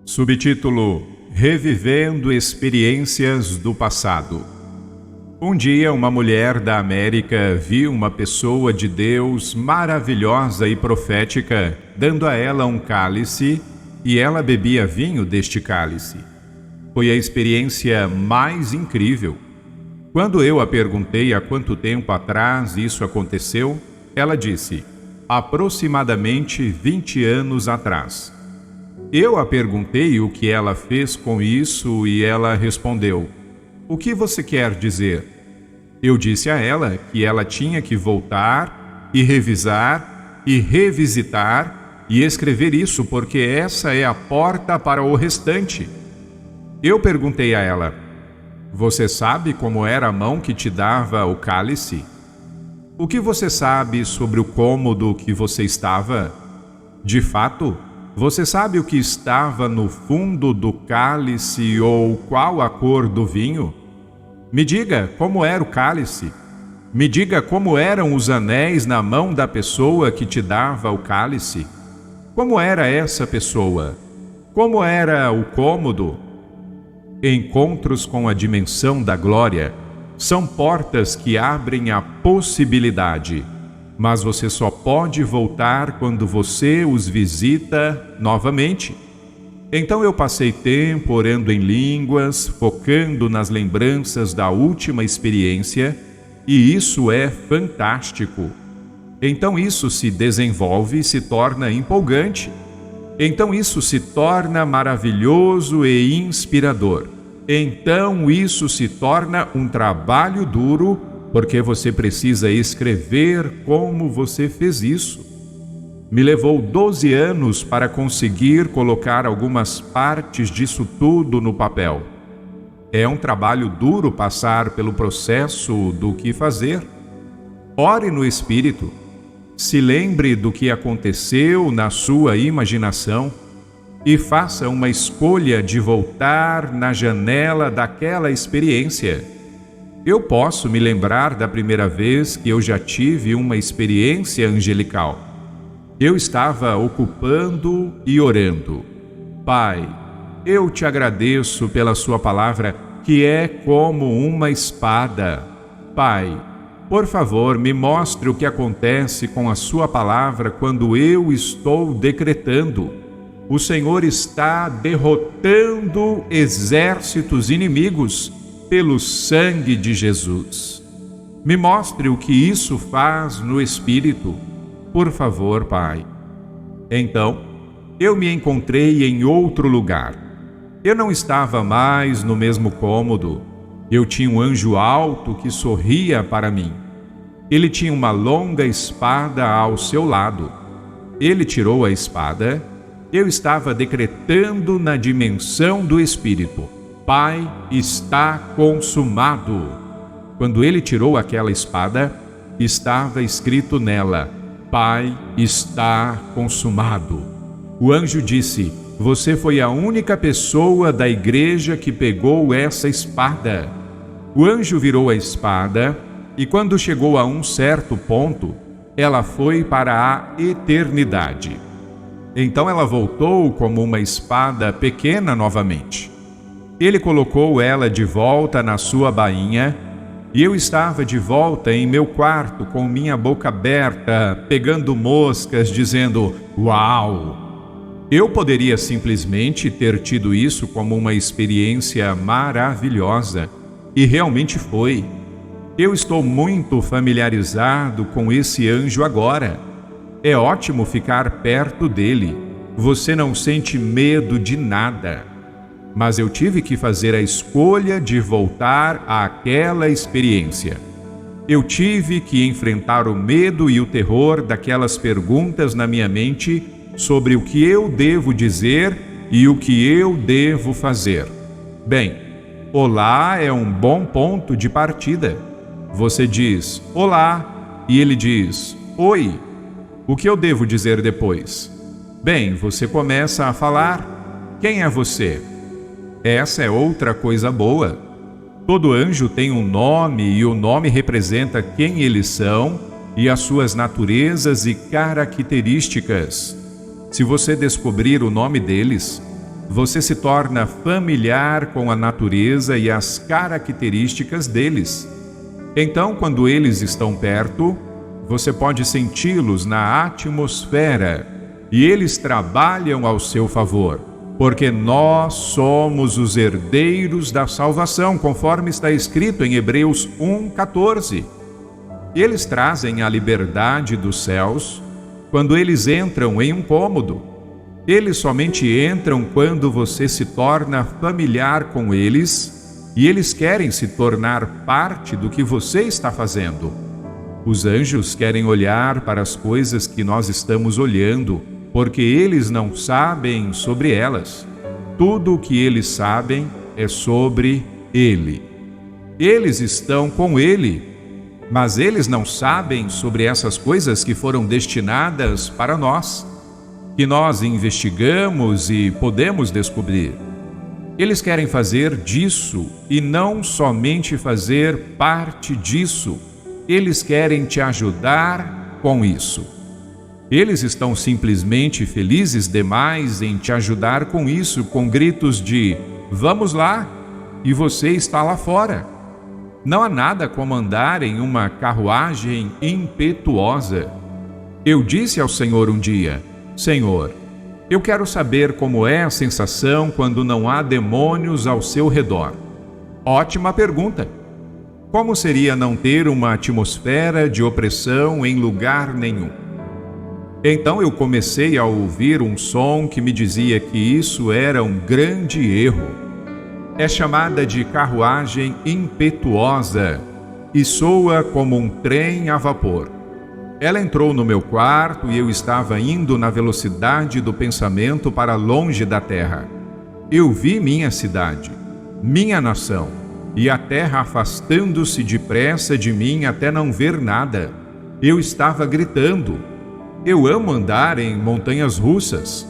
Subtítulo: Revivendo experiências do passado. Um dia, uma mulher da América viu uma pessoa de Deus maravilhosa e profética dando a ela um cálice e ela bebia vinho deste cálice. Foi a experiência mais incrível. Quando eu a perguntei há quanto tempo atrás isso aconteceu, ela disse: aproximadamente 20 anos atrás. Eu a perguntei o que ela fez com isso e ela respondeu: o que você quer dizer? Eu disse a ela que ela tinha que voltar e revisar e revisitar e escrever isso porque essa é a porta para o restante. Eu perguntei a ela: você sabe como era a mão que te dava o cálice? O que você sabe sobre o cômodo que você estava? De fato, você sabe o que estava no fundo do cálice ou qual a cor do vinho? Me diga como era o cálice. Me diga como eram os anéis na mão da pessoa que te dava o cálice. Como era essa pessoa? Como era o cômodo? Encontros com a dimensão da glória são portas que abrem a possibilidade, mas você só pode voltar quando você os visita novamente. Então eu passei tempo orando em línguas, focando nas lembranças da última experiência, e isso é fantástico. Então isso se desenvolve e se torna empolgante. Então isso se torna maravilhoso e inspirador. Então isso se torna um trabalho duro, porque você precisa escrever como você fez isso. Me levou 12 anos para conseguir colocar algumas partes disso tudo no papel. É um trabalho duro passar pelo processo do que fazer. Ore no Espírito. Se lembre do que aconteceu na sua imaginação e faça uma escolha de voltar na janela daquela experiência. Eu posso me lembrar da primeira vez que eu já tive uma experiência angelical. Eu estava ocupando e orando. Pai, eu te agradeço pela sua palavra, que é como uma espada. Pai, por favor, me mostre o que acontece com a sua palavra quando eu estou decretando. O Senhor está derrotando exércitos inimigos pelo sangue de Jesus. Me mostre o que isso faz no Espírito. Por favor, Pai. Então, eu me encontrei em outro lugar. Eu não estava mais no mesmo cômodo. Eu tinha um anjo alto que sorria para mim. Ele tinha uma longa espada ao seu lado. Ele tirou a espada. Eu estava decretando na dimensão do Espírito: Pai, está consumado. Quando ele tirou aquela espada, estava escrito nela: Pai, está consumado. O anjo disse: você foi a única pessoa da igreja que pegou essa espada. O anjo virou a espada e quando chegou a um certo ponto, ela foi para a eternidade. Então ela voltou como uma espada pequena novamente. Ele colocou ela de volta na sua bainha e eu estava de volta em meu quarto com minha boca aberta, pegando moscas, dizendo: uau! Eu poderia simplesmente ter tido isso como uma experiência maravilhosa, e realmente foi. Eu estou muito familiarizado com esse anjo agora. É ótimo ficar perto dele. Você não sente medo de nada. Mas eu tive que fazer a escolha de voltar àquela experiência. Eu tive que enfrentar o medo e o terror daquelas perguntas na minha mente sobre o que eu devo dizer e o que eu devo fazer. Bem, olá é um bom ponto de partida. Você diz olá e ele diz oi. O que eu devo dizer depois? Bem, você começa a falar: quem é você? Essa é outra coisa boa. Todo anjo tem um nome e o nome representa quem eles são e as suas naturezas e características. Se você descobrir o nome deles, você se torna familiar com a natureza e as características deles. Então, quando eles estão perto, você pode senti-los na atmosfera e eles trabalham ao seu favor, porque nós somos os herdeiros da salvação, conforme está escrito em Hebreus 1:14. Eles trazem a liberdade dos céus quando eles entram em um cômodo. Eles somente entram quando você se torna familiar com eles e eles querem se tornar parte do que você está fazendo. Os anjos querem olhar para as coisas que nós estamos olhando, porque eles não sabem sobre elas. Tudo o que eles sabem é sobre Ele. Eles estão com Ele, mas eles não sabem sobre essas coisas que foram destinadas para nós, que nós investigamos e podemos descobrir. Eles querem fazer disso e não somente fazer parte disso. Eles querem te ajudar com isso. Eles estão simplesmente felizes demais em te ajudar com isso, com gritos de "Vamos lá!" e você está lá fora. Não há nada como andar em uma carruagem impetuosa. Eu disse ao Senhor um dia: Senhor, eu quero saber como é a sensação quando não há demônios ao seu redor. Ótima pergunta! Como seria não ter uma atmosfera de opressão em lugar nenhum? Então eu comecei a ouvir um som que me dizia que isso era um grande erro. É chamada de carruagem impetuosa e soa como um trem a vapor. Ela entrou no meu quarto e eu estava indo na velocidade do pensamento para longe da terra. Eu vi minha cidade, minha nação, e a terra afastando-se depressa de mim até não ver nada. Eu estava gritando. Eu amo andar em montanhas russas.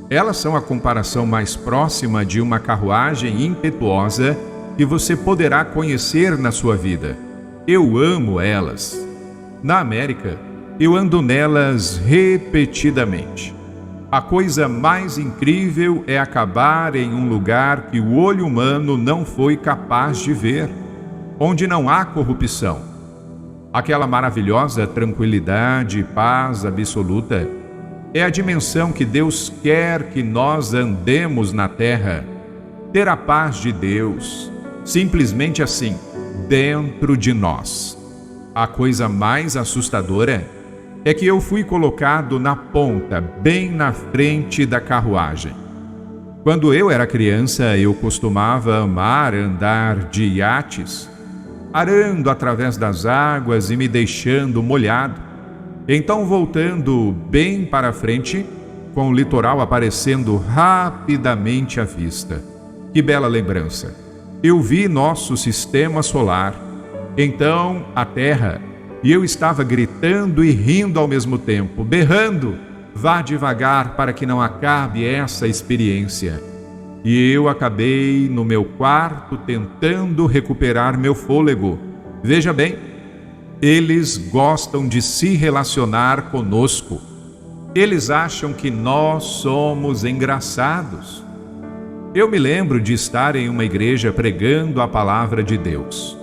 Elas são a comparação mais próxima de uma carruagem impetuosa que você poderá conhecer na sua vida. Eu amo elas. Na América, eu ando nelas repetidamente. A coisa mais incrível é acabar em um lugar que o olho humano não foi capaz de ver, onde não há corrupção. Aquela maravilhosa tranquilidade e paz absoluta é a dimensão que Deus quer que nós andemos na terra. Ter a paz de Deus, simplesmente assim, dentro de nós. A coisa mais assustadora é que eu fui colocado na ponta, bem na frente da carruagem. Quando eu era criança, eu costumava amar andar de iates, arando através das águas e me deixando molhado. Então, voltando bem para frente, com o litoral aparecendo rapidamente à vista. Que bela lembrança! Eu vi nosso sistema solar, então a Terra, e eu estava gritando e rindo ao mesmo tempo, berrando: vá devagar para que não acabe essa experiência. E eu acabei no meu quarto tentando recuperar meu fôlego. Veja bem, eles gostam de se relacionar conosco. Eles acham que nós somos engraçados. Eu me lembro de estar em uma igreja pregando a palavra de Deus.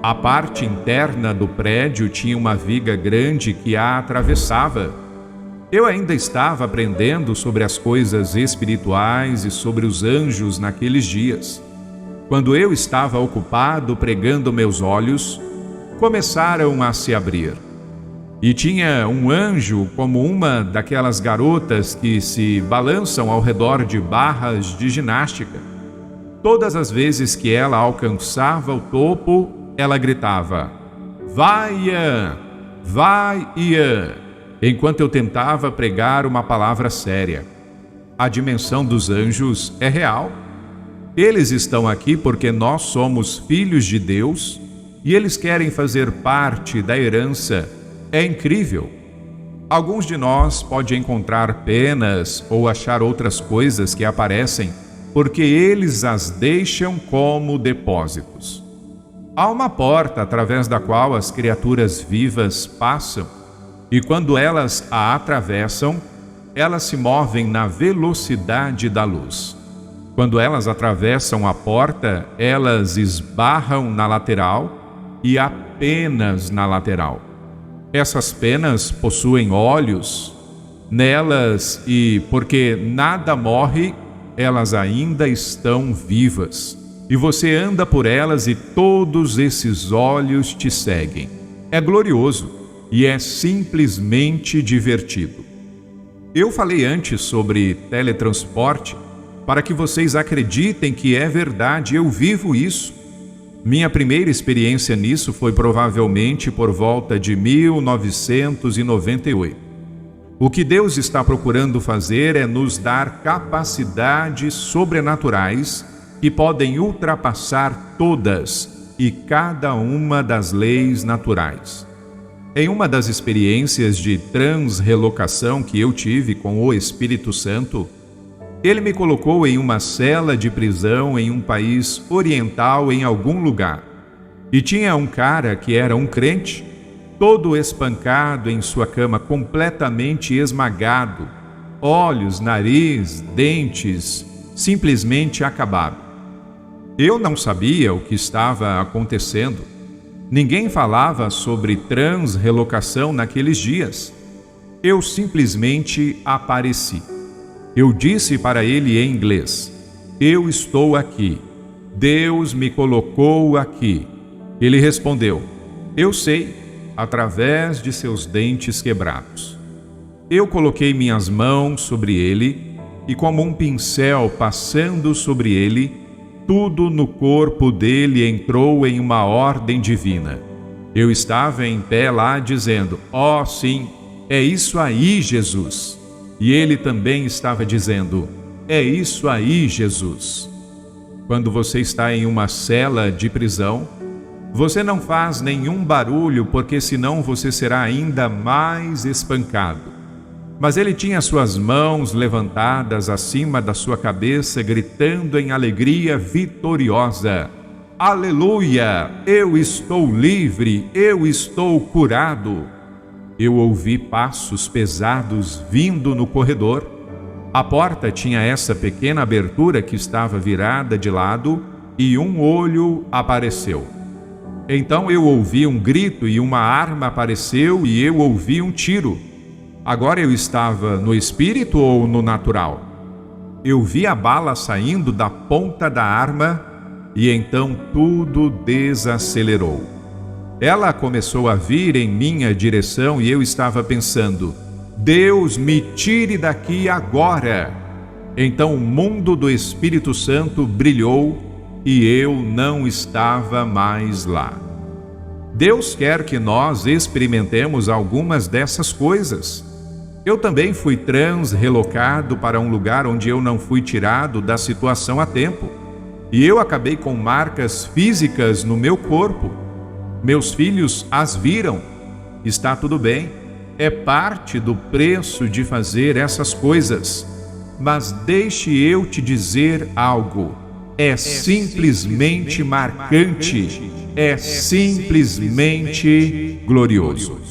A parte interna do prédio tinha uma viga grande que a atravessava. Eu ainda estava aprendendo sobre as coisas espirituais e sobre os anjos naqueles dias. Quando eu estava ocupado pregando, meus olhos começaram a se abrir. E tinha um anjo como uma daquelas garotas que se balançam ao redor de barras de ginástica. Todas as vezes que ela alcançava o topo, ela gritava: vai, Ian! Vai, Ian! Enquanto eu tentava pregar uma palavra séria. A dimensão dos anjos é real. Eles estão aqui porque nós somos filhos de Deus e eles querem fazer parte da herança. É incrível. Alguns de nós podem encontrar penas ou achar outras coisas que aparecem porque eles as deixam como depósitos. Há uma porta através da qual as criaturas vivas passam. E quando elas a atravessam, elas se movem na velocidade da luz. Quando elas atravessam a porta, elas esbarram na lateral e apenas na lateral. Essas penas possuem olhos nelas e, porque nada morre, elas ainda estão vivas. E você anda por elas e todos esses olhos te seguem. É glorioso e é simplesmente divertido. Eu falei antes sobre teletransporte para que vocês acreditem que é verdade, eu vivo isso. Minha primeira experiência nisso foi provavelmente por volta de 1998. O que Deus está procurando fazer é nos dar capacidades sobrenaturais que podem ultrapassar todas e cada uma das leis naturais. Em uma das experiências de transrelocação que eu tive com o Espírito Santo, ele me colocou em uma cela de prisão em um país oriental em algum lugar. E tinha um cara que era um crente, todo espancado em sua cama, completamente esmagado, olhos, nariz, dentes, simplesmente acabado. Eu não sabia o que estava acontecendo. Ninguém falava sobre transrelocação naqueles dias. Eu simplesmente apareci. Eu disse para ele em inglês: eu estou aqui. Deus me colocou aqui. Ele respondeu: eu sei, através de seus dentes quebrados. Eu coloquei minhas mãos sobre ele e, como um pincel passando sobre ele, tudo no corpo dele entrou em uma ordem divina. Eu estava em pé lá dizendo: oh, sim, é isso aí, Jesus. E ele também estava dizendo: é isso aí, Jesus. Quando você está em uma cela de prisão, você não faz nenhum barulho, porque senão você será ainda mais espancado. Mas ele tinha suas mãos levantadas acima da sua cabeça, gritando em alegria vitoriosa: aleluia! Eu estou livre, eu estou curado. Eu ouvi passos pesados vindo no corredor. A porta tinha essa pequena abertura que estava virada de lado e um olho apareceu. Então eu ouvi um grito e uma arma apareceu e eu ouvi um tiro. Agora eu estava no espírito ou no natural? Eu vi a bala saindo da ponta da arma e então tudo desacelerou. Ela começou a vir em minha direção e eu estava pensando: Deus, me tire daqui agora. Então o mundo do Espírito Santo brilhou e eu não estava mais lá. Deus quer que nós experimentemos algumas dessas coisas. Eu também fui transrelocado para um lugar onde eu não fui tirado da situação a tempo. E eu acabei com marcas físicas no meu corpo. Meus filhos as viram. Está tudo bem. É parte do preço de fazer essas coisas. Mas deixe eu te dizer algo. É simplesmente marcante. É simplesmente glorioso.